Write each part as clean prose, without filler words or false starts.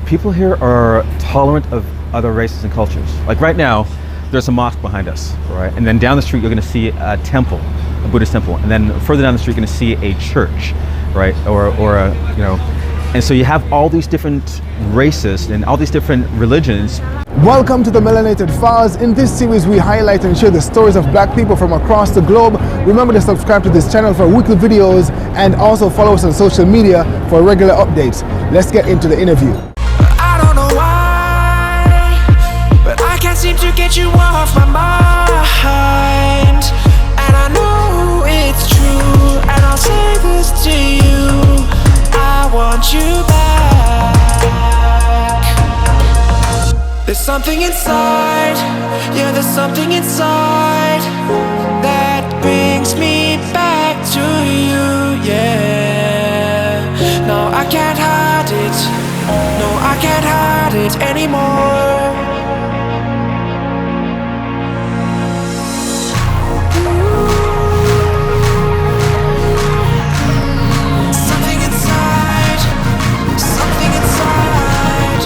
people here are tolerant of other races and cultures. Like right now, there's a mosque behind us, right? And then down the street, you're going to see a temple, a Buddhist temple. And then further down the street, you're going to see a church, right? Or a, you know, and so you have all these different races and all these different religions. Welcome to the Melanated Files. In this series, we highlight and share the stories of black people from across the globe. Remember to subscribe to this channel for weekly videos and also follow us on social media for regular updates. Let's get into the interview. I don't know why, but I can't seem to get you off my mind. And I know it's true, and I'll say this to you, I want you back. There's something inside, yeah, there's something inside that brings me back to you, yeah. No, I can't hide it, no, I can't hide it anymore. Something inside, something inside.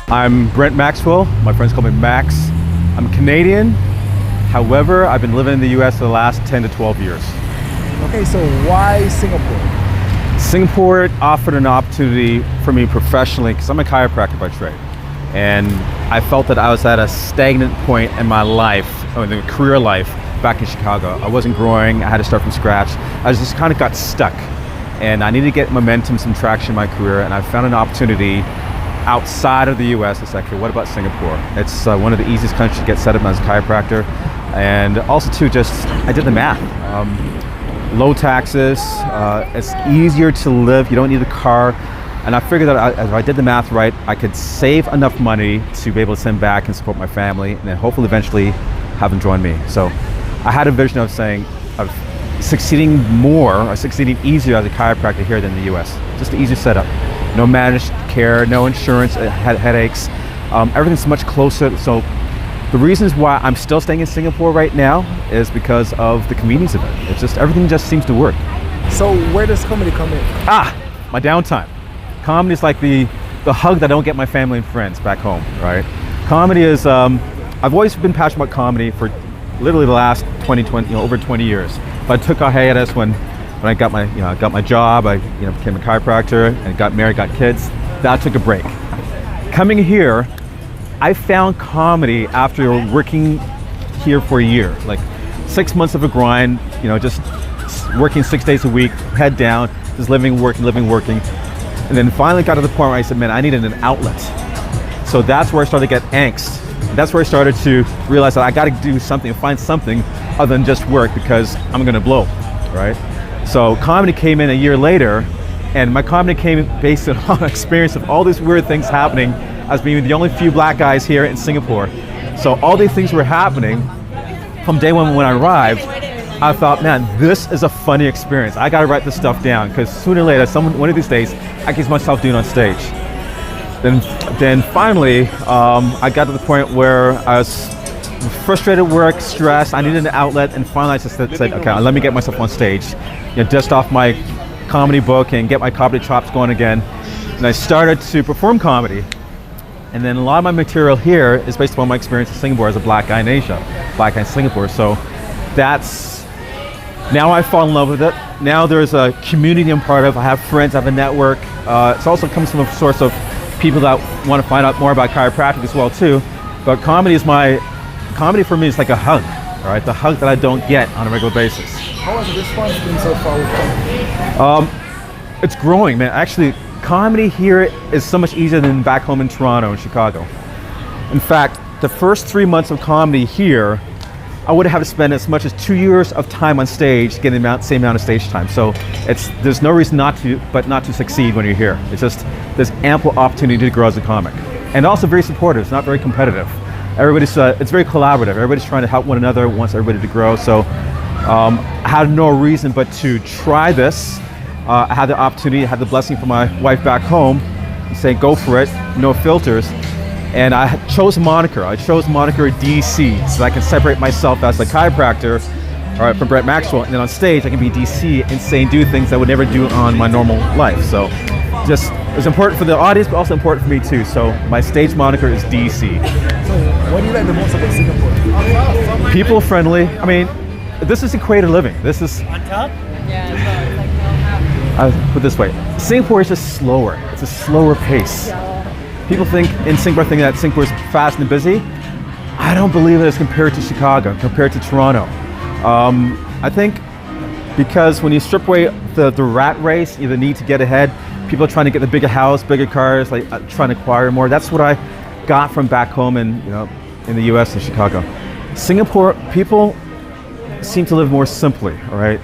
I'm Brent Maxwell. My friends call me Max. I'm Canadian. However, I've been living in the US for the last 10 to 12 years. Okay, so why Singapore? Singapore offered an opportunity for me professionally because I'm a chiropractor by trade. And I felt that I was at a stagnant point in my life, in the career life, back in Chicago. I wasn't growing, I had to start from scratch. I just kind of got stuck. And I needed to get momentum, some traction in my career, and I found an opportunity outside of the US. It's like, okay, what about Singapore? It's one of the easiest countries to get set up as a chiropractor. And also too, just, I did the math. Low taxes, it's easier to live, you don't need a car. And I figured that if I did the math right, I could save enough money to be able to send back and support my family, and then hopefully eventually have them join me. So I had a vision of succeeding more, or succeeding easier as a chiropractor here than in the US. Just an easier setup. No managed care, no insurance, headaches. Everything's much closer. So the reasons why I'm still staying in Singapore right now is because of the convenience of it. It's just, everything just seems to work. So where does comedy come in? My downtime. Comedy is like the hug that I don't get my family and friends back home, right? Comedy is, I've always been passionate about comedy for literally the last over 20 years. But I took a hiatus when I got my, got my job, I became a chiropractor and got married, got kids. That took a break. Coming here, I found comedy after working here for a year, like 6 months of a grind, just working 6 days a week, head down, just living, working. And then finally got to the point where I said, man, I needed an outlet. So that's where I started to get angst. That's where I started to realize that I got to do something, find something other than just work, because I'm going to blow, right? So comedy came in a year later, and my comedy came based on experience of all these weird things happening as being the only few black guys here in Singapore. So all these things were happening from day one when I arrived. I thought, man, this is a funny experience. I gotta write this stuff down, because sooner or later, one of these days, I can see myself doing it on stage. Then finally, I got to the point where I was frustrated at work, stressed, I needed an outlet, and finally I just said, okay, let me get myself on stage, dust off my comedy book and get my comedy chops going again. And I started to perform comedy. And then a lot of my material here is based upon my experience in Singapore as a black guy in Asia, black guy in Singapore. So now I fall in love with it. Now there's a community I'm part of. I have friends, I have a network. It also comes from a source of people that want to find out more about chiropractic as well too. But comedy for me is like a hug, all right? The hug that I don't get on a regular basis. How has the response been so far with comedy? It's growing, man. Actually, comedy here is so much easier than back home in Toronto and Chicago. In fact, the first 3 months of comedy here, I would have to spend as much as 2 years of time on stage getting the same amount of stage time. So there's no reason not to succeed when you're here. It's just, there's ample opportunity to grow as a comic. And also very supportive, it's not very competitive. It's very collaborative. Everybody's trying to help one another, wants everybody to grow. So I had no reason but to try this I had the opportunity, I had the blessing from my wife back home, saying go for it, no filters. And I chose a moniker. I chose moniker DeeCee so I can separate myself as a chiropractor, from Brent Maxwell, and then on stage I can be DeeCee and say and do things I would never do on my normal life. So just, it's important for the audience, but also important for me too. So my stage moniker is DeeCee. So what do you like the most about Singapore? People friendly. I mean, this is equated living. This is On top? I put it this way, Singapore is just slower. It's a slower pace. People think that Singapore is fast and busy. I don't believe it is compared to Chicago, compared to Toronto. I think because when you strip away the rat race, the need to get ahead, people are trying to get the bigger house, bigger cars, like trying to acquire more. That's what I got from back home in the US and Chicago. Singapore, people seem to live more simply, all right?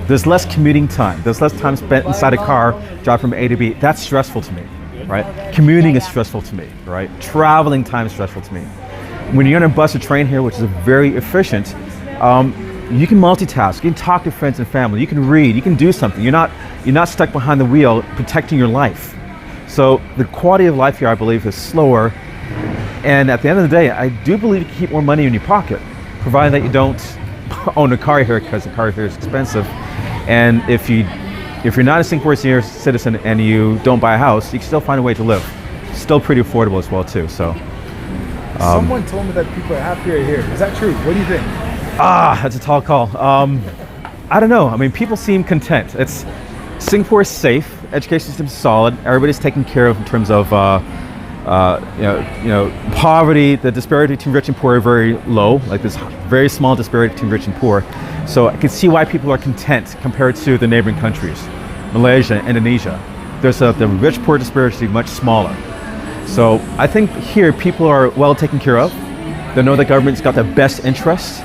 There's less commuting time. There's less time spent inside a car, drive from A to B. That's stressful to me, right? Commuting is stressful to me, right? Traveling time is stressful to me. When you're on a bus or train here, which is very efficient, you can multitask. You can talk to friends and family. You can read. You can do something. You're not stuck behind the wheel protecting your life. So the quality of life here, I believe, is slower. And at the end of the day, I do believe you can keep more money in your pocket, provided that you don't own a car here, because the car here is expensive. And if you're not a Singapore citizen and you don't buy a house, you can still find a way to live. Still pretty affordable as well too. So. Someone told me that people are happier here. Is that true? What do you think? That's a tall call. I don't know. I mean, people seem content. Singapore is safe. Education system is solid. Everybody's taken care of in terms of poverty. The disparity between rich and poor are very low. Like this very small disparity between rich and poor. So I can see why people are content compared to the neighboring countries, Malaysia, Indonesia. There's the rich-poor disparity much smaller. So I think here people are well taken care of. They know the government's got the best interests.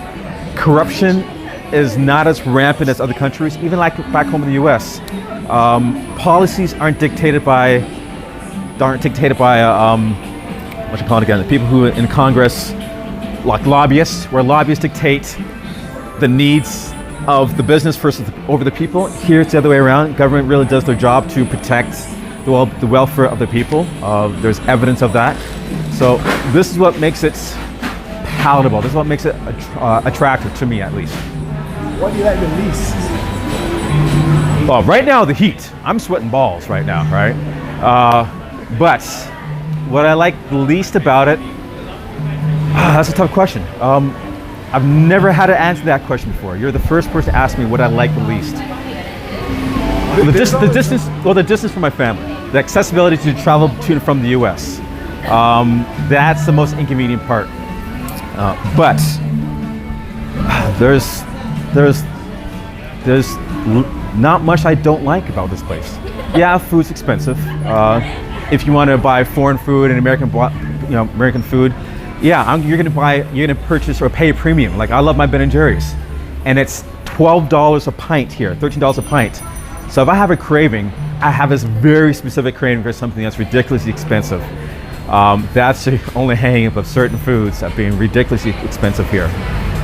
Corruption is not as rampant as other countries, even like back home in the US. Policies aren't dictated by what you call it again, the people who in Congress, like lobbyists, where lobbyists dictate the needs of the business over the people. Here it's the other way around. Government really does their job to protect the welfare of the people. There's evidence of that. So this is what makes it palatable. This is what makes it attractive to me, at least. What do you like the least? Well, right now the heat. I'm sweating balls right now, right? But what I like the least about it, that's a tough question. I've never had to answer that question before. You're the first person to ask me what I like the least. The distance from my family. The accessibility to travel to and from the US. That's the most inconvenient part. But there's not much I don't like about this place. Yeah, food's expensive. If you want to buy foreign food and American food, yeah, you're gonna purchase or pay a premium. Like I love my Ben & Jerry's, and it's $12 a pint here, $13 a pint. So if I have a craving, I have this very specific craving for something that's ridiculously expensive. That's the only hang up of certain foods at being ridiculously expensive here.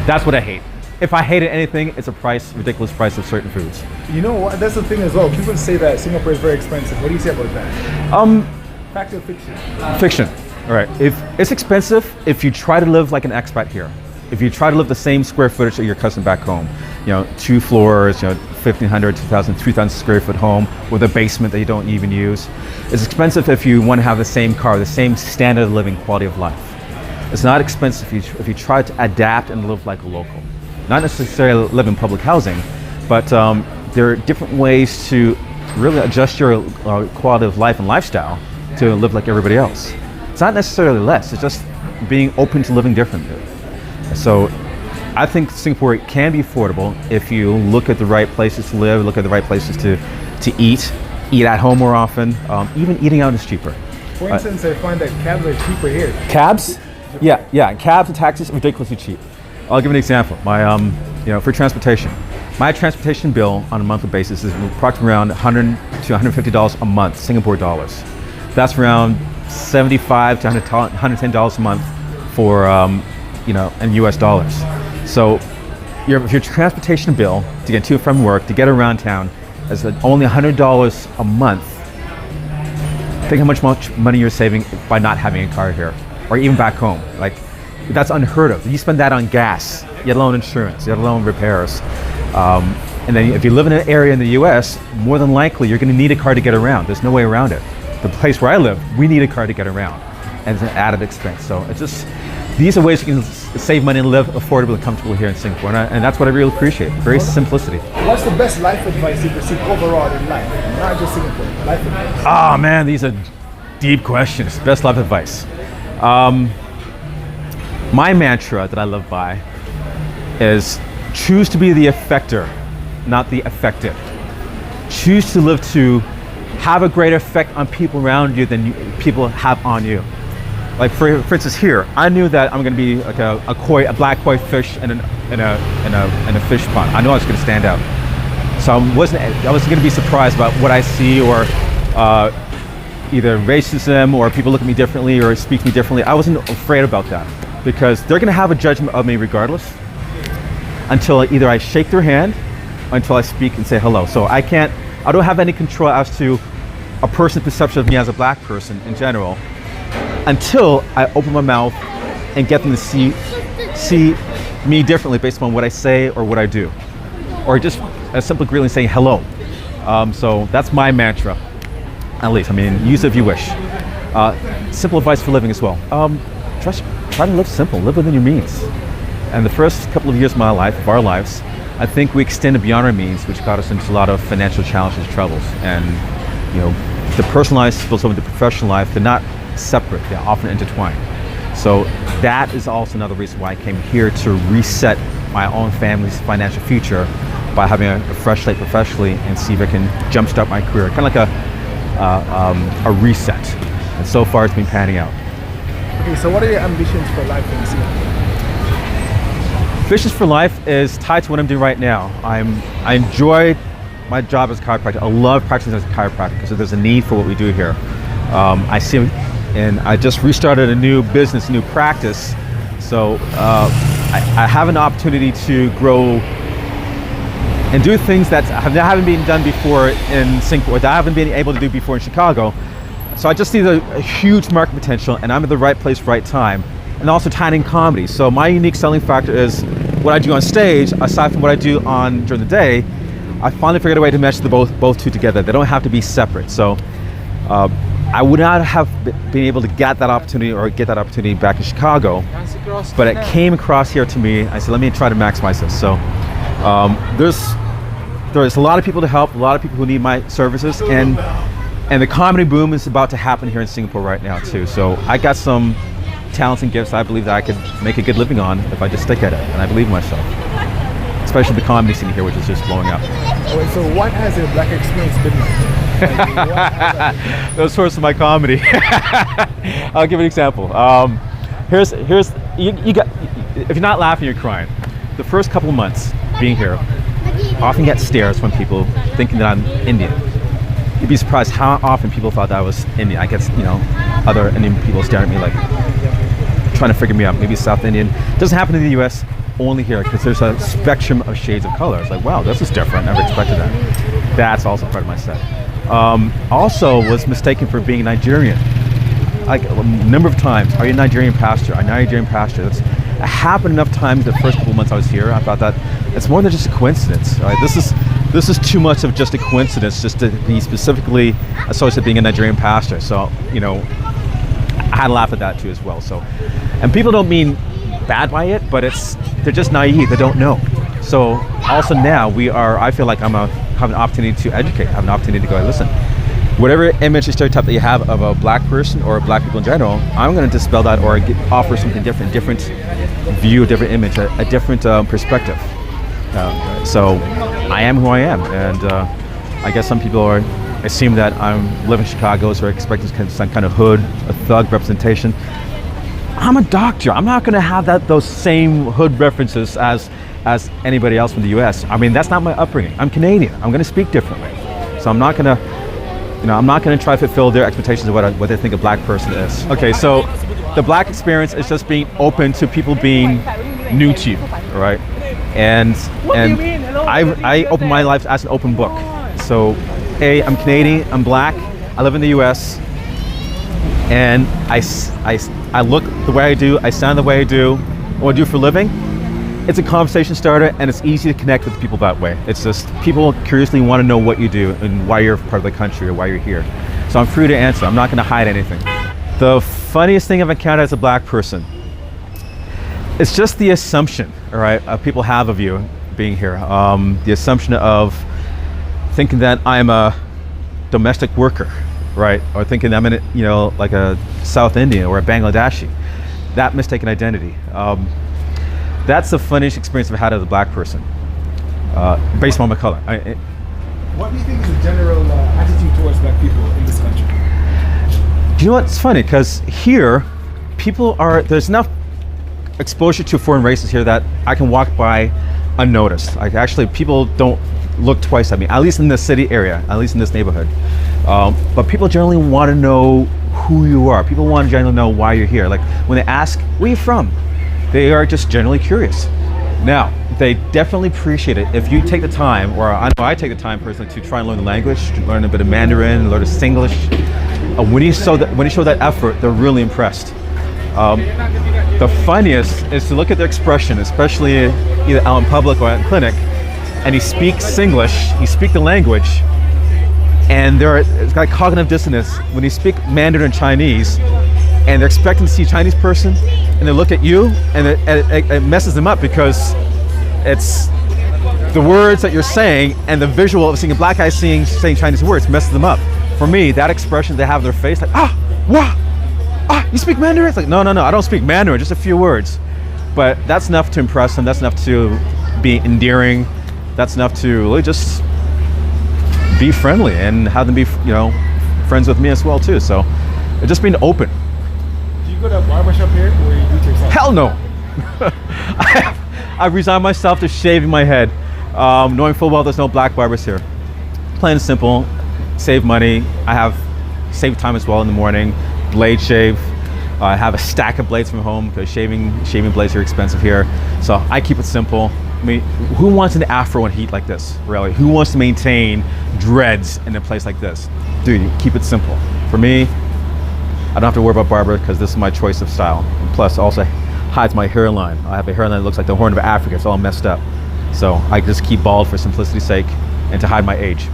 That's what I hate. If I hated anything, it's a ridiculous price of certain foods. You know what? That's the thing as well. People say that Singapore is very expensive. What do you say about that? Fact or fiction? Fiction. All right. If it's expensive, if you try to live like an expat here, if you try to live the same square footage of your cousin back home, 2 floors, 1,500, 2,000, 3,000 square foot home with a basement that you don't even use. It's expensive if you want to have the same car, the same standard of living, quality of life. It's not expensive if you try to adapt and live like a local. Not necessarily live in public housing, but there are different ways to really adjust your quality of life and lifestyle to live like everybody else. It's not necessarily less, it's just being open to living differently. So I think Singapore can be affordable if you look at the right places to live, look at the right places to eat at home more often. Even eating out is cheaper. For instance, I find that cabs are cheaper here. Cabs? Yeah, cabs and taxis are ridiculously cheap. I'll give an example. For transportation. My transportation bill on a monthly basis is approximately around $100 to $150 a month, Singapore dollars. That's around $75 to $110 a month for, in US dollars. So if your transportation bill to get to and from work, to get around town, as only $100 a month, think how much money you're saving by not having a car here, or even back home. Like, that's unheard of. You spend that on gas, let alone insurance, let alone repairs. And then if you live in an area in the US, more than likely you're gonna need a car to get around. There's no way around it. The place where I live, we need a car to get around, and it's an added expense. So it's just, these are ways you can save money and live affordable and comfortable here in Singapore, and that's what I really appreciate. Very simplicity. What's the best life advice you receive overall in life, not just Singapore, life advice? Oh man, these are deep questions. Best life advice. My mantra that I live by is choose to be the effector, not the affected. Choose to live to have a greater effect on people around you than people have on you. Like for instance here, I knew that I'm going to be like a black koi fish in a fish pond. I knew I was going to stand out. So I wasn't going to be surprised about what I see, or either racism or people look at me differently or speak to me differently. I wasn't afraid about that, because they're going to have a judgment of me regardless, until either I shake their hand or until I speak and say hello. So I don't have any control as to a person's perception of me as a black person in general, until I open my mouth and get them to see me differently based upon what I say or what I do, or just a simple greeting saying hello. So that's my mantra, at least. I mean, use it if you wish. Simple advice for living as well. Try to live simple, live within your means. And the first couple of years of our lives, I think we extended beyond our means, which got us into a lot of financial challenges, troubles. And the personal life spills over into the professional life. They're not separate, they're often intertwined. So that is also another reason why I came here, to reset my own family's financial future by having a fresh slate professionally, and see if I can jumpstart my career, kind of like a reset. And so far it's been panning out. Okay, so what are your ambitions for life in Singapore? Ambitions for life is tied to what I'm doing right now. I enjoy my job as a chiropractor. I love practicing as a chiropractor because there's a need for what we do here. I see, and I just restarted a new business, a new practice. So I have an opportunity to grow and do things that haven't been done before in Singapore, that I haven't been able to do before in Chicago. So I just see a huge market potential, and I'm at the right place, right time, and also tying in comedy. So my unique selling factor is what I do on stage, aside from what I do during the day. I finally figured a way to mesh both two together. They don't have to be separate. So I would not have been able to get that opportunity back in Chicago, but it came across here to me. I said, let me try to maximize this. So there's a lot of people to help, a lot of people who need my services, and the comedy boom is about to happen here in Singapore right now too. So I got some talents and gifts I believe that I could make a good living on if I just stick at it, and I believe in myself. Especially the comedy scene here, which is just blowing up. Wait, so what has your black experience been like? Those sources of my comedy. I'll give an example. Here's you got, if you're not laughing, you're crying. The first couple of months being here, I often get stares from people thinking that I'm Indian. You'd be surprised how often people thought that I was Indian. I get, other Indian people staring at me like, trying to figure me out, maybe South Indian. Doesn't happen in the US, only here, because there's a spectrum of shades of color. It's like, wow, this is different, never expected that. That's also part of my set. Also was mistaken for being Nigerian. Like a number of times, are you a Nigerian pastor? I'm a Nigerian pastor. It happened enough times the first couple of months I was here. I thought that it's more than just a coincidence. Right? This is too much of just a coincidence, just to be specifically associated with being a Nigerian pastor. So, I had to laugh at that too as well. So, and people don't mean bad by it, but they're just naive. They don't know. So also now I feel like have an opportunity to educate, have an opportunity to go, listen, whatever image or stereotype that you have of a black person or black people in general, I'm going to dispel that, or offer something different view, a different image, a different perspective. So I am who I am, and I guess some people assume that I'm living in Chicago, so expecting some kind of hood, a thug representation. I'm a doctor. I'm not going to have those same hood references as anybody else from the U.S. I mean, that's not my upbringing. I'm Canadian. I'm going to speak differently. So I'm not going to try to fulfill their expectations of what they think a black person is. Okay, so the black experience is just being open to people being new to you, right? And I open my life as an open book. So, I'm Canadian, I'm black, I live in the US, and I look the way I do, I sound the way I do, what I do for a living. It's a conversation starter, and it's easy to connect with people that way. It's just people curiously want to know what you do and why you're part of the country or why you're here. So I'm free to answer. I'm not going to hide anything. The funniest thing I've encountered as a black person, it's just the assumption, all right, people have of you being here. The assumption of thinking that I'm a domestic worker, right, or thinking I'm in, like a South Indian or a Bangladeshi. That mistaken identity. That's the funniest experience I've had as a black person, based on my color. What do you think is the general attitude towards black people in this country? You know what? It's funny because here, there's enough exposure to foreign races here that I can walk by unnoticed. Like actually, people don't look twice at me, at least in the city area, at least in this neighborhood. But people generally want to know who you are. People want to generally know why you're here. Like when they ask, where are you from? They are just generally curious. Now, they definitely appreciate it if you take the time, or I know I take the time personally, to try and learn the language, to learn a bit of Mandarin, learn Singlish. When you show that effort, they're really impressed. The funniest is to look at their expression, especially either out in public or in clinic, and he speaks Singlish, he speaks the language, and it's got cognitive dissonance when you speak Mandarin Chinese, and they're expecting to see a Chinese person, and they look at you, and it messes them up because it's the words that you're saying and the visual of seeing a black guy saying Chinese words messes them up. For me, that expression they have on their face, like, you speak Mandarin? It's like, no, I don't speak Mandarin, just a few words. But that's enough to impress them, that's enough to be endearing, that's enough to really just be friendly and have them be, friends with me as well too. So it's just being open. Go to a barbershop here or you do it yourself? Hell no. I've resigned myself to shaving my head, knowing full well there's no black barbers here. Plain and simple, save money. I have saved time as well in the morning. Blade shave. I have a stack of blades from home because shaving blades are expensive here. So I keep it simple. I mean, who wants an afro in heat like this, really? Who wants to maintain dreads in a place like this? Dude, keep it simple. For me, I don't have to worry about barber because this is my choice of style. And plus, also hides my hairline. I have a hairline that looks like the Horn of Africa. It's all messed up. So I just keep bald for simplicity's sake and to hide my age.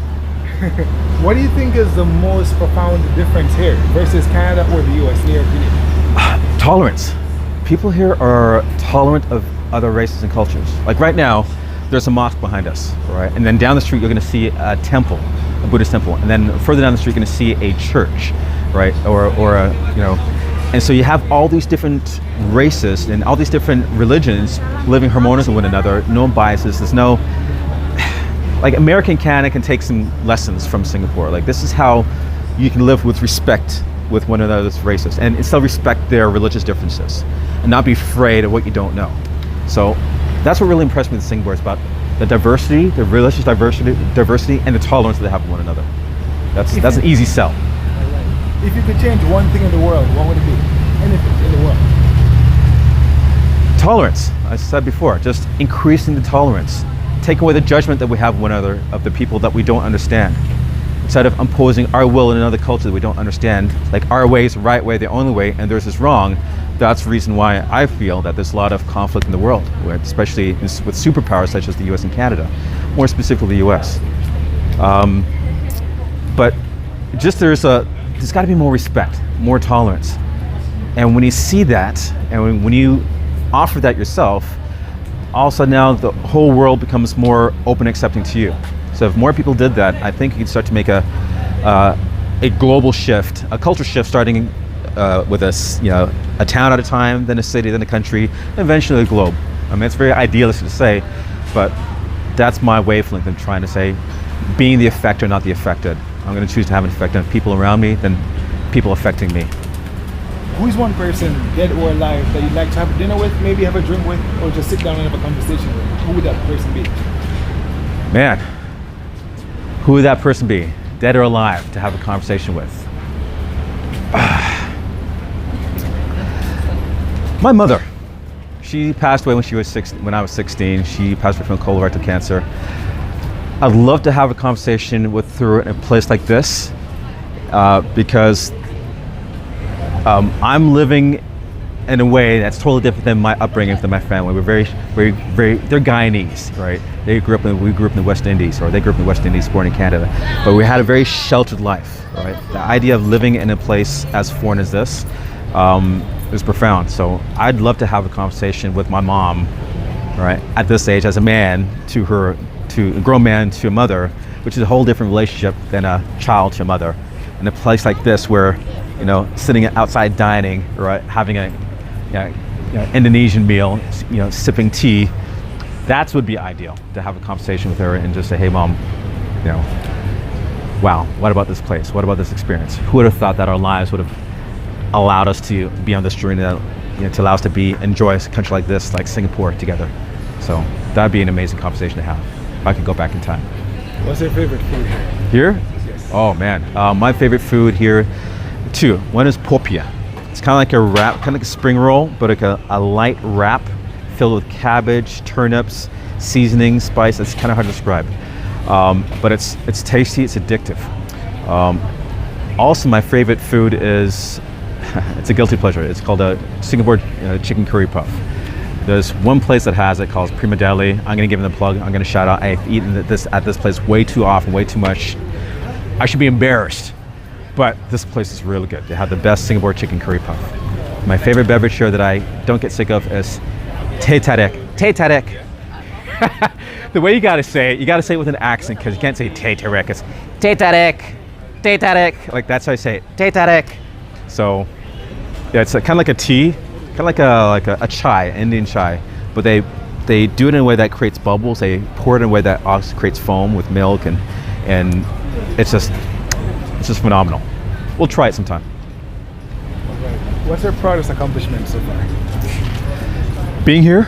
What do you think is the most profound difference here versus Canada or the US in your opinion? Tolerance. People here are tolerant of other races and cultures. Like right now, there's a mosque behind us, right? And then down the street, you're going to see a temple, a Buddhist temple. And then further down the street, you're going to see a church. Right, and so you have all these different races and all these different religions living harmoniously with one another. No biases. There's no like American Canada can take some lessons from Singapore. Like this is how you can live with respect with one another's races and still respect their religious differences and not be afraid of what you don't know. So that's what really impressed me with Singapore. It's about the diversity, the religious diversity, and the tolerance that they have with one another. That's an easy sell. If you could change one thing in the world, what would it be? Anything in the world. Tolerance. I said before, just increasing the tolerance. Taking away the judgment that we have one another of the people that we don't understand. Instead of imposing our will in another culture that we don't understand, like our way is the right way, the only way, and theirs is wrong. That's the reason why I feel that there's a lot of conflict in the world, especially with superpowers such as the US and Canada, more specifically the US. But just there's got to be more respect, more tolerance. And when you see that, and when you offer that yourself, all of a sudden now the whole world becomes more open and accepting to you. So if more people did that, I think you could start to make a global shift, a culture shift, starting with a town at a time, then a city, then a country, and eventually a globe. I mean, it's very idealistic to say, but that's my wavelength of trying to say, being the effector, not the affected. I'm going to choose to have an effect on people around me than people affecting me. Who's one person, dead or alive, that you'd like to have dinner with, maybe have a drink with, or just sit down and have a conversation with? Who would that person be? Man, who would that person be, dead or alive, to have a conversation with? My mother. She passed away when I was 16. She passed away from colorectal cancer. I'd love to have a conversation with her in a place like this, because I'm living in a way that's totally different than my upbringing, than my family. We're very, they're Guyanese, right? We grew up in the West Indies, or they grew up in the West Indies, born in Canada. But we had a very sheltered life, right? The idea of living in a place as foreign as this is profound. So I'd love to have a conversation with my mom, right? At this age, as a man, to a grown man to a mother, which is a whole different relationship than a child to a mother. In a place like this where, sitting outside dining, right, having a Indonesian meal, sipping tea, that would be ideal, to have a conversation with her and just say, hey mom, wow, what about this place? What about this experience? Who would have thought that our lives would have allowed us to be on this journey, that, to allow us to enjoy a country like this, like Singapore, together. So that'd be an amazing conversation to have if I could go back in time. What's your favorite food Here? Yes. Oh man, my favorite food here, two. One is popia. It's kind of like a wrap, kind of like a spring roll, but like a light wrap filled with cabbage, turnips, seasoning, spice. It's kind of hard to describe, but it's tasty. It's addictive. Also, my favorite food is it's a guilty pleasure. It's called a Singapore chicken curry puff. There's one place that has it called Prima Deli. I'm gonna give them the plug. I'm gonna shout out. I've eaten this at this place way too often, way too much. I should be embarrassed, but this place is really good. They have the best Singapore chicken curry puff. My favorite beverage here that I don't get sick of is teh tarik. Teh tarik. The way you gotta say it with an accent, because you can't say teh tarik. It's teh tarik, teh tarik. Like that's how I say it. Teh tarik. So yeah, it's kind of like a tea, kind of like a chai, Indian chai, but they do it in a way that creates bubbles. They pour it in a way that also creates foam with milk, and it's just phenomenal. We'll try it sometime. What's your proudest accomplishment so far? Being here,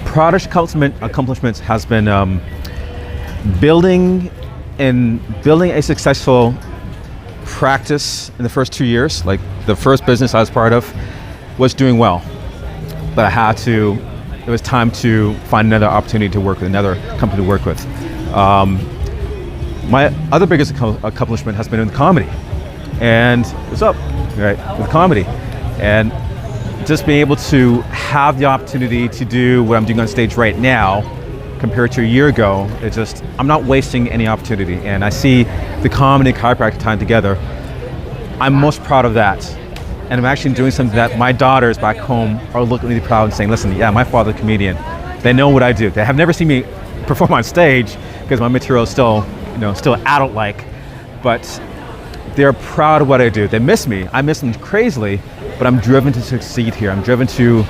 proudest accomplishments has been building a successful practice in the first 2 years. Like the first business I was part of was doing well, but it was time to find another opportunity to work with, another company to work with. My other biggest accomplishment has been in comedy, and what's up, right, with comedy, and just being able to have the opportunity to do what I'm doing on stage right now compared to a year ago. I'm not wasting any opportunity, and I see the comedy and chiropractic time together. I'm most proud of that, and I'm actually doing something that my daughters back home are looking really proud and saying, listen, yeah, my father's a comedian. They know what I do. They have never seen me perform on stage because my material is still adult-like, but they're proud of what I do. They miss me. I miss them crazily, but I'm driven to succeed here. I'm driven to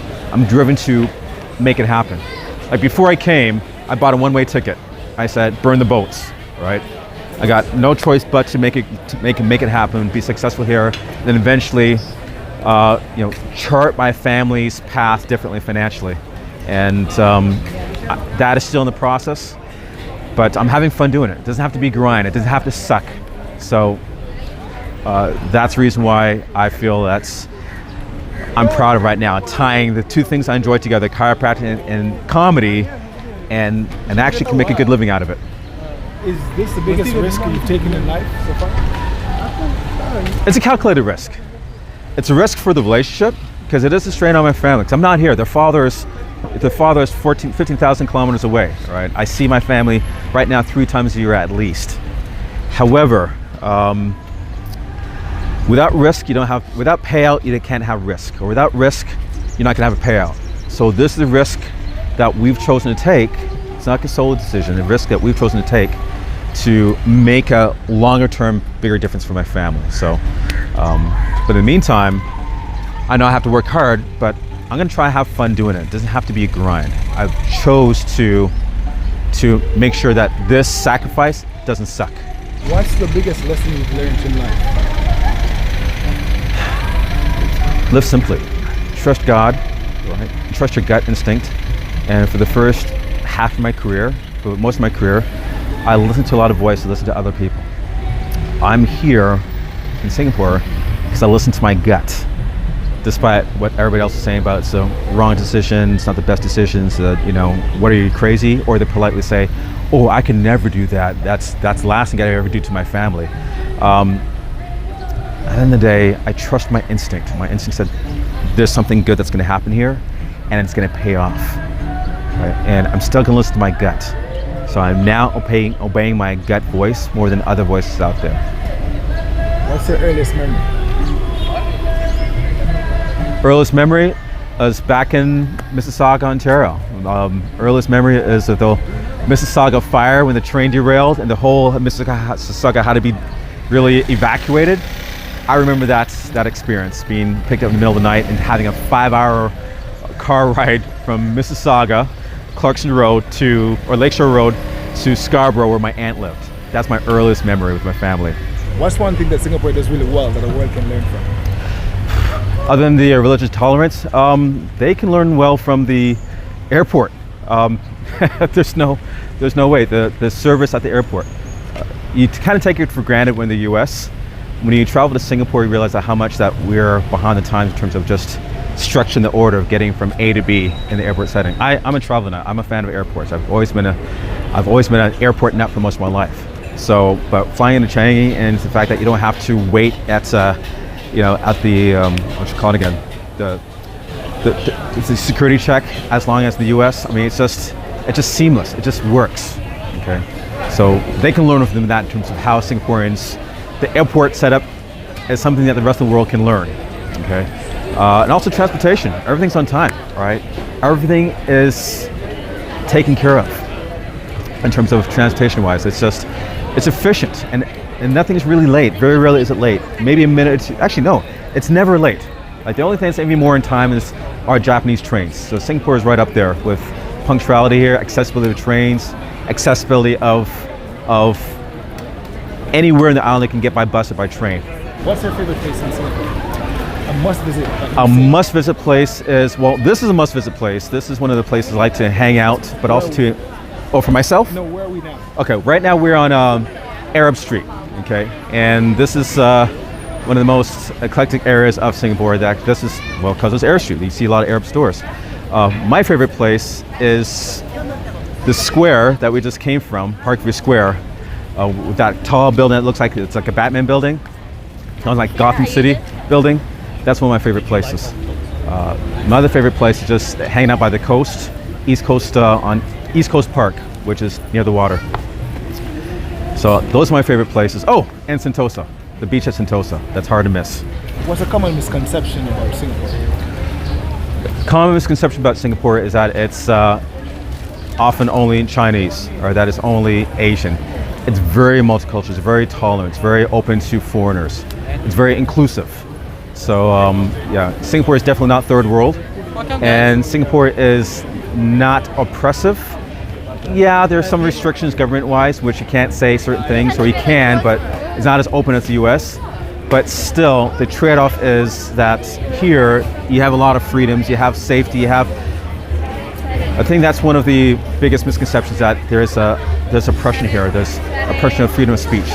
make it happen. Like before I came, I bought a one-way ticket. I said, burn the boats, right? I got no choice but to make it happen, be successful here, then eventually, chart my family's path differently financially, and that is still in the process. But I'm having fun doing it. It doesn't have to be grind. It doesn't have to suck. So that's the reason why I feel I'm proud of right now, tying the two things I enjoy together, chiropractic and comedy, and actually can make a good living out of it. Is this the biggest risk you've taken in life so far? It's a calculated risk. It's a risk for the relationship, because it is a strain on my family. Because I'm not here. Their father is 15,000 kilometers away, right? I see my family right now 3 times a year at least. However, without risk, without payout, you can't have risk. Or without risk, you're not gonna have a payout. So this is the risk that we've chosen to take. It's not a solo decision, the risk that we've chosen to take to make a longer term, bigger difference for my family. So, but in the meantime, I know I have to work hard, but I'm gonna try to have fun doing it. It doesn't have to be a grind. I've chose to make sure that this sacrifice doesn't suck. What's the biggest lesson you've learned in life? Live simply. Trust God, right? Trust your gut instinct. And for the first half of my career, for most of my career, I listened to a lot of voices, listened to other people. I'm here in Singapore because I listened to my gut. despite what everybody else is saying about it's a wrong decision, it's not the best decision, so that, you know, what, are you crazy? Or they politely say, oh, I can never do that. That's the last thing I ever do to my family. At the end of the day, I trust my instinct. My instinct said, there's something good that's going to happen here, and it's going to pay off. Right? And I'm still going to listen to my gut. So I'm now obeying my gut voice more than other voices out there. What's your earliest memory? Earliest memory is back in Mississauga, Ontario. Earliest memory is of the Mississauga fire when the train derailed and the whole Mississauga had to be really evacuated. I remember that experience, being picked up in the middle of the night and having a 5-hour car ride from Mississauga, Clarkson Road or Lakeshore Road to Scarborough, where my aunt lived. That's my earliest memory with my family. What's one thing that Singapore does really well that the world can learn from? Other than the religious tolerance, they can learn well from the airport. There's no way. The service at the airport. You kind of take it for granted when in the U.S. When you travel to Singapore, you realize how much that we're behind the times in terms of just structuring the order of getting from A to B in the airport setting. I'm a traveler nut. I'm a fan of airports. I've always been an airport nut for most of my life. So, but flying into Changi and the fact that you don't have to wait at the what you call it again, the security check as long as the U.S. I mean, it's just seamless. It just works. Okay, so they can learn from that in terms of how Singaporeans, the airport setup is something that the rest of the world can learn. Okay, and also transportation. Everything's on time. Right, everything is taken care of in terms of transportation-wise. It's efficient and nothing is really late. Very rarely is it late. Maybe a minute or two. Actually, no, it's never late. Like, the only thing that's maybe more in time is our Japanese trains. So Singapore is right up there with punctuality here, accessibility to trains, accessibility of anywhere in the island that can get by bus or by train. What's your favorite place in Singapore? A must visit. A must visit place is, well, this is a must visit place. This is one of the places I like to hang out, but also to, oh, for myself? No, where are we now? Okay, right now we're on Arab Street, okay? And this is one of the most eclectic areas of Singapore because it's Arab Street. You see a lot of Arab stores. My favorite place is the square that we just came from, Parkview Square, with that tall building that looks like it's like a Batman building, kind of like Gotham City building. That's one of my favorite places. My other favorite place is just hanging out by the coast, on East Coast Park, which is near the water. So those are my favorite places. Oh, and Sentosa, the beach at Sentosa. That's hard to miss. What's a common misconception about Singapore? Common misconception about Singapore is that it's often only Chinese, or that it's only Asian. It's very multicultural, it's very tolerant, it's very open to foreigners. It's very inclusive. So yeah, Singapore is definitely not third world, and Singapore is not oppressive. Yeah, there are some restrictions government-wise, which you can't say certain things, or you can, but it's not as open as the US. But still, the trade-off is that here you have a lot of freedoms, you have safety, I think that's one of the biggest misconceptions, that there's oppression here, there's oppression of freedom of speech.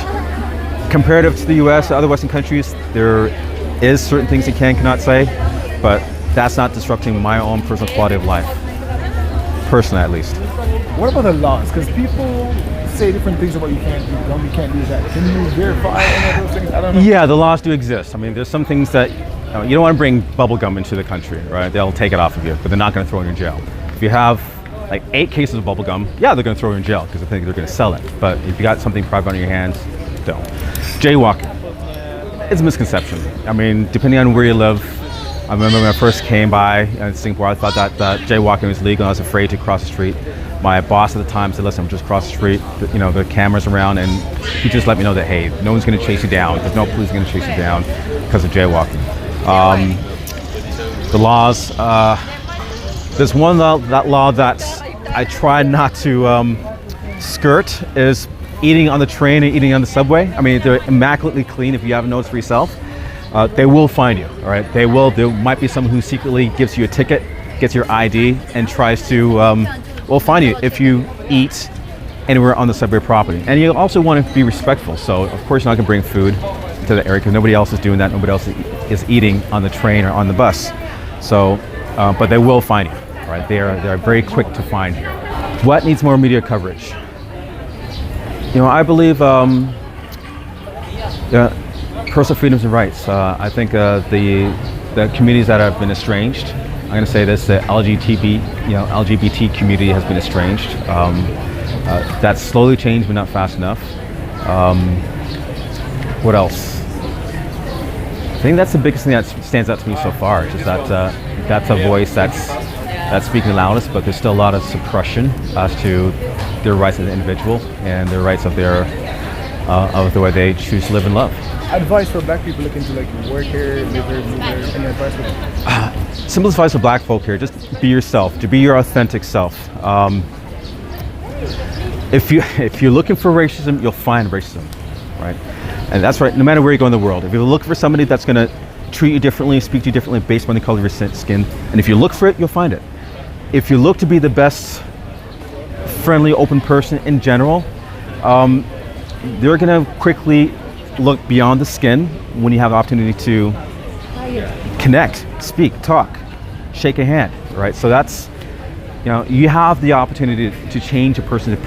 Comparative to the US, other Western countries, there is certain things you cannot say, but that's not disrupting my own personal quality of life, personally at least. What about the laws? Because people say different things about you can't do that. Can you verify any of those things? I don't know. Yeah, the laws do exist. I mean, there's some things that you don't want to bring bubble gum into the country, right? They'll take it off of you, but they're not going to throw you in jail. If you have like 8 cases of bubble gum, yeah, they're going to throw you in jail because they think they're going to sell it. But if you got something private on your hands, don't. Jaywalking. It's a misconception. I mean, depending on where you live, I remember when I first came by in Singapore, I thought that jaywalking was legal. I was afraid to cross the street. My boss at the time said, listen, I'm just across the street, the camera's around, and he just let me know that, hey, no one's going to chase you down. There's no police going to chase you down because of jaywalking. The laws, there's one law that I try not to skirt is eating on the train and eating on the subway. I mean, they're immaculately clean if you haven't noticed for yourself. They will find you, all right? There might be someone who secretly gives you a ticket, gets your ID, and tries to will find you if you eat anywhere on the subway property. And you also want to be respectful. So of course you're not going to bring food to the area because nobody else is doing that. Nobody else is eating on the train or on the bus. So, but they will find you, right? They're very quick to find you. What needs more media coverage? You know, I believe personal freedoms and rights. I think the communities that have been estranged. I'm going to say this: the LGBT community has been estranged. That's slowly changed, but not fast enough. What else? I think that's the biggest thing that stands out to me so far. Just that that's a voice that's speaking the loudest, but there's still a lot of suppression as to their rights as an individual and their rights of the way they choose to live and love. Advice for black people looking to like work here, live here, move here, any advice for them? Simple advice for black folk here: just be yourself. To be your authentic self. If you're looking for racism, you'll find racism, right? And that's right. No matter where you go in the world, if you look for somebody that's going to treat you differently, speak to you differently based on the color of your skin, and if you look for it, you'll find it. If you look to be the best, friendly, open person in general, they're going to quickly look beyond the skin when you have the opportunity to connect, speak, talk, shake a hand, right? So that's, you know, you have the opportunity to change a person's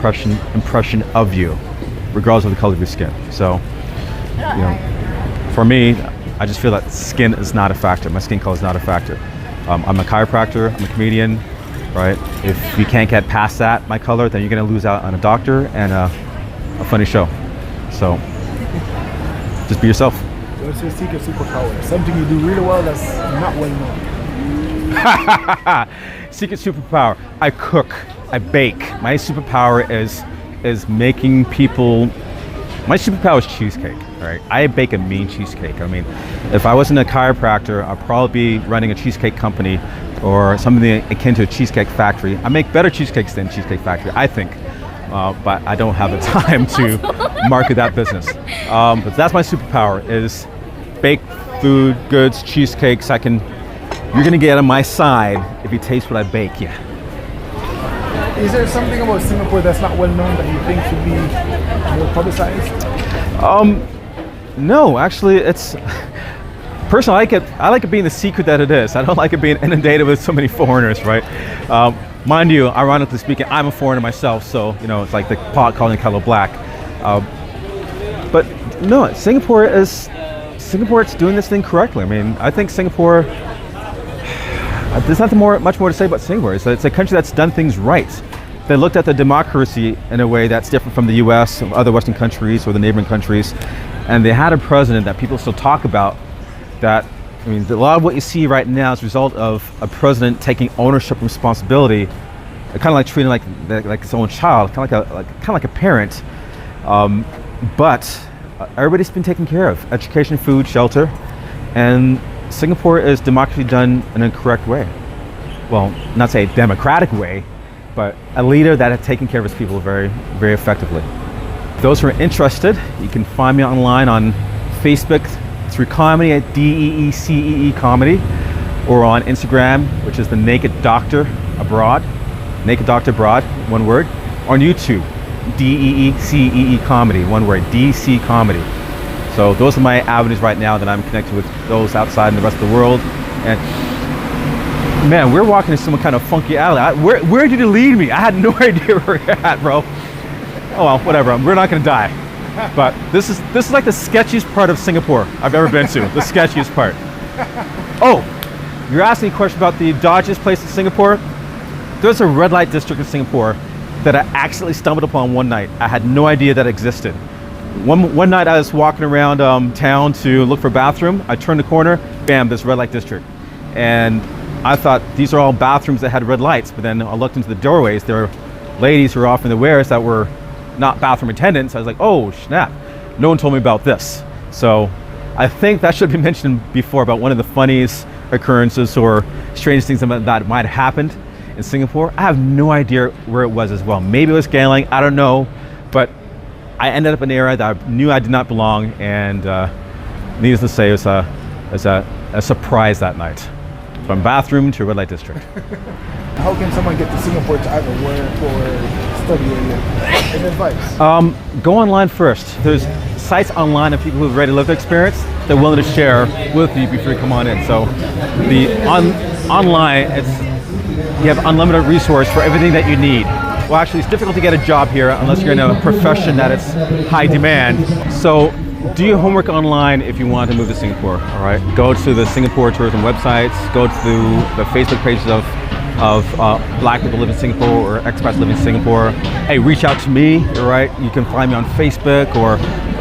impression of you, regardless of the color of your skin. So, you know, for me, I just feel that skin is not a factor. My skin color is not a factor. I'm a chiropractor, I'm a comedian, right? If you can't get past that, my color, then you're gonna lose out on a doctor and a funny show. So, just be yourself. What's your secret superpower? Something you do really well that's not well known. Secret superpower: I cook, I bake. My superpower is making people. My superpower is cheesecake. Right? I bake a mean cheesecake. I mean, if I wasn't a chiropractor, I'd probably be running a cheesecake company or something akin to a cheesecake factory. I make better cheesecakes than Cheesecake Factory, I think, but I don't have the time to market that business. But that's my superpower: is bake food, goods, cheesecakes. You're gonna get on my side if you taste what I bake. Yeah. Is there something about Singapore that's not well known that you think should be more publicized? No, actually, it's personally I like it being the secret that it is. I don't like it being inundated with so many foreigners, right? Mind you, ironically speaking, I'm a foreigner myself, so you know it's like the pot calling the kettle black. But no, Singapore's doing this thing correctly. I mean, I think Singapore. There's nothing much more to say about Singapore. It's a country that's done things right. They looked at the democracy in a way that's different from the U.S. or other Western countries or the neighboring countries, and they had a president that people still talk about. That, I mean, a lot of what you see right now is a result of a president taking ownership and responsibility, kind of like treating like his own child, kind of like a parent. But everybody's been taken care of: education, food, shelter, and Singapore is democracy done in a correct way. Well, not say a democratic way, but a leader that has taken care of his people very, very effectively. Those who are interested, you can find me online on Facebook through comedy at DeeCee Comedy, or on Instagram, which is the Naked Doctor Abroad, Naked Doctor Abroad, one word, or on YouTube, DeeCee Comedy, one word, DeeCee Comedy. So those are my avenues right now that I'm connected with those outside and the rest of the world. And man, we're walking in some kind of funky alley. Where did it lead me? I had no idea where we're at, bro. Oh well, whatever. We're not gonna die. But this is like the sketchiest part of Singapore I've ever been to. The sketchiest part. Oh, you're asking a question about the dodgiest place in Singapore? There's a red light district in Singapore that I accidentally stumbled upon one night. I had no idea that existed. One night I was walking around town to look for a bathroom. I turned the corner, bam, this red light district. And I thought these are all bathrooms that had red lights, but then I looked into the doorways. There were ladies who were offering the wares that were not bathroom attendants. I was like, oh snap, no one told me about this. So I think that should be mentioned before about one of the funniest occurrences or strangest things that might have happened in Singapore. I have no idea where it was as well. Maybe it was Geylang, I don't know, but I ended up in an area that I knew I did not belong, and needless to say, it was a surprise that night. from bathroom to red light district. How can someone get to Singapore to either work or study area? Any advice? Go online first. There's sites online of people who've already lived the experience. They're willing to share with you before you come on in. So online, you have unlimited resource for everything that you need. Well, actually, it's difficult to get a job here unless you're in a profession that it's high demand. So do your homework online if you want to move to Singapore, all right? Go to the Singapore tourism websites, go to the Facebook pages of black people live in Singapore or expats live in Singapore. Hey, reach out to me, all right? You can find me on Facebook or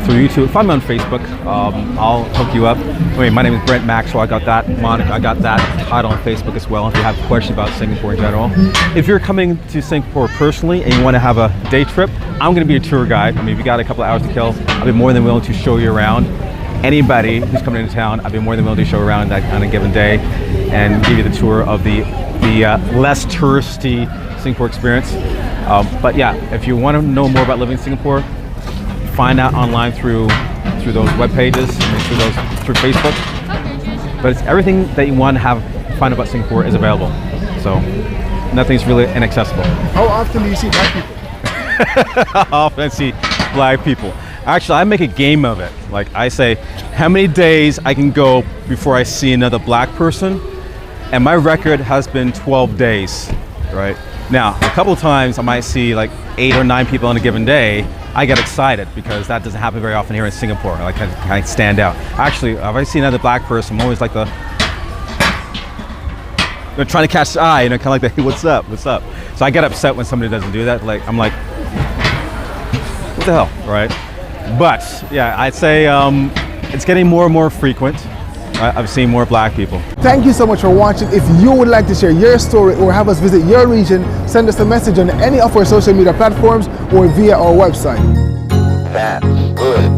through YouTube. Find me on Facebook. I'll hook you up. Anyway, my name is Brent Maxwell. I got that moniker, I got that title on Facebook as well if you have questions about Singapore in general. If you're coming to Singapore personally and you want to have a day trip, I'm going to be a tour guide. I mean, if you got a couple of hours to kill, I'll be more than willing to show you around. Anybody who's coming into town, I'd be more than willing to show around that on a given day and give you the tour of the less touristy Singapore experience. But yeah, if you want to know more about living in Singapore, find out online through those web pages, through Facebook. But it's everything that you want to find out about Singapore is available. So nothing's really inaccessible. How often do you see black people? How often I see black people? Actually, I make a game of it. Like I say, how many days I can go before I see another black person? And my record has been 12 days, right? Now, a couple of times I might see like 8 or 9 people on a given day. I get excited because that doesn't happen very often here in Singapore. I kind of stand out. Actually, if I see another black person, I'm always like they're trying to catch the eye, kind of like the, hey, what's up? So I get upset when somebody doesn't do that. Like, I'm like, what the hell, right? But yeah, I'd say it's getting more and more frequent. I've seen more black people. Thank you so much for watching. If you would like to share your story or have us visit your region, send us a message on any of our social media platforms or via our website. That's good.